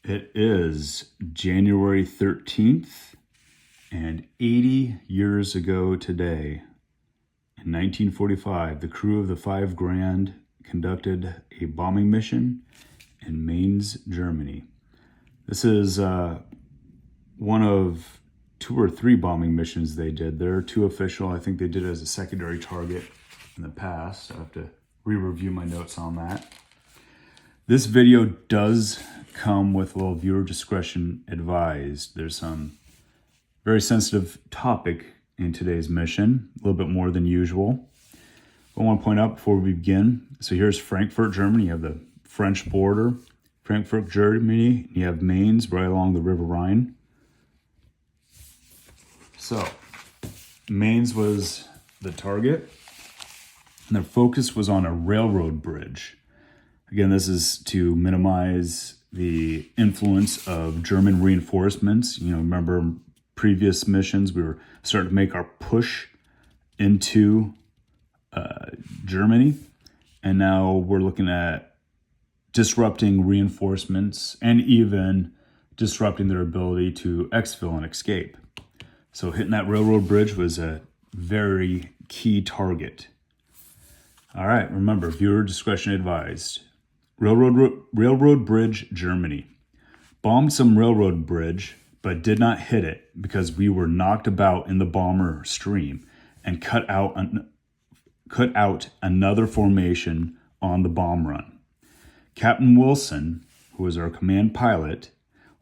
It is January 13th, and 80 years ago today, in 1945, the crew of the 5 Grand conducted a bombing mission in Mainz, Germany. This is one of 2 or 3 bombing missions they did. There are 2 official. I think they did it as a secondary target in the past. I have to re-review my notes on that. This video does come with a little viewer discretion advised. There's some very sensitive topic in today's mission, a little bit more than usual. I want to point out before we begin, so here's Frankfurt, Germany. You have the French border. Frankfurt, Germany, you have Mainz right along the River Rhine. So, Mainz was the target, and their focus was on a railroad bridge. Again, this is to minimize the influence of German reinforcements. You know, remember previous missions, we were starting to make our push into Germany, and now we're looking at disrupting reinforcements and even disrupting their ability to exfil and escape. So hitting that railroad bridge was a very key target. All right, remember, viewer discretion advised. Railroad bridge, Germany. Bombed some railroad bridge, but did not hit it because we were knocked about in the bomber stream and cut out another formation on the bomb run. Captain Wilson, who was our command pilot,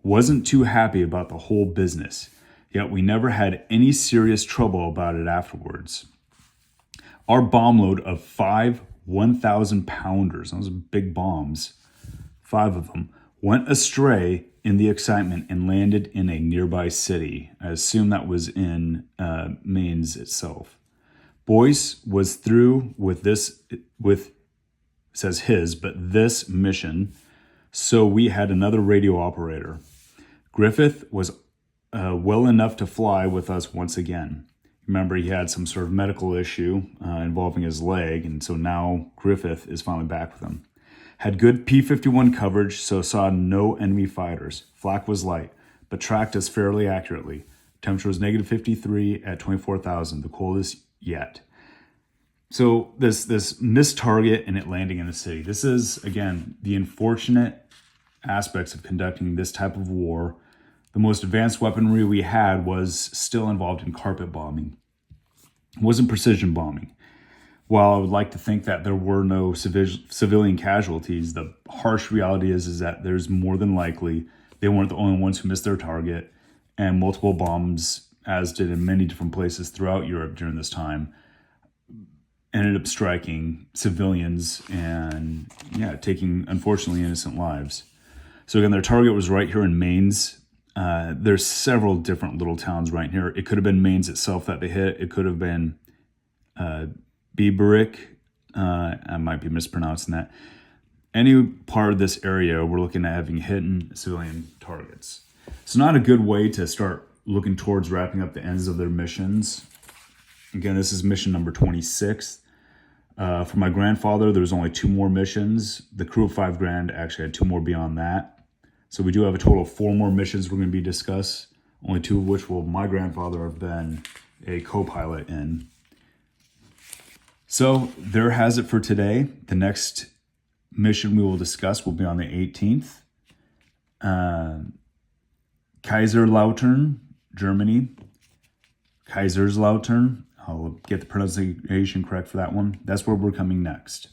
wasn't too happy about the whole business, yet we never had any serious trouble about it afterwards. Our bomb load of 5 1,000-pounders, those are big bombs, 5 of them, went astray in the excitement and landed in a nearby city. I assume that was in Mainz itself. Boyce was through with this mission, so we had another radio operator. Griffith was well enough to fly with us once again. Remember, he had some sort of medical issue involving his leg, and so now Griffith is finally back with him. Had good P-51 coverage, so saw no enemy fighters. Flak was light, but tracked us fairly accurately. Temperature was negative 53 at 24,000, the coldest yet. So this missed target and it landing in the city. This is, again, the unfortunate aspects of conducting this type of war. The most advanced weaponry we had was still involved in carpet bombing. It wasn't precision bombing. While I would like to think that there were no civilian casualties, the harsh reality is that there's more than likely they weren't the only ones who missed their target, and multiple bombs, as did in many different places throughout Europe during this time, ended up striking civilians and, taking, unfortunately, innocent lives. So again, their target was right here in Mainz. There's several different little towns right here. It could have been Mainz itself that they hit. It could have been Biberich. I might be mispronouncing that. Any part of this area, we're looking at having hidden civilian targets. It's not a good way to start looking towards wrapping up the ends of their missions. Again, this is mission number 26. For my grandfather, there was only 2 more missions. The crew of 5 Grand actually had 2 more beyond that. So we do have a total of 4 more missions we're going to be discuss, only 2 of which will my grandfather have been a co-pilot in. So there has it for today. The next mission we will discuss will be on the 18th. Kaiserslautern, Germany. Kaiserslautern. I'll get the pronunciation correct for that one. That's where we're coming next.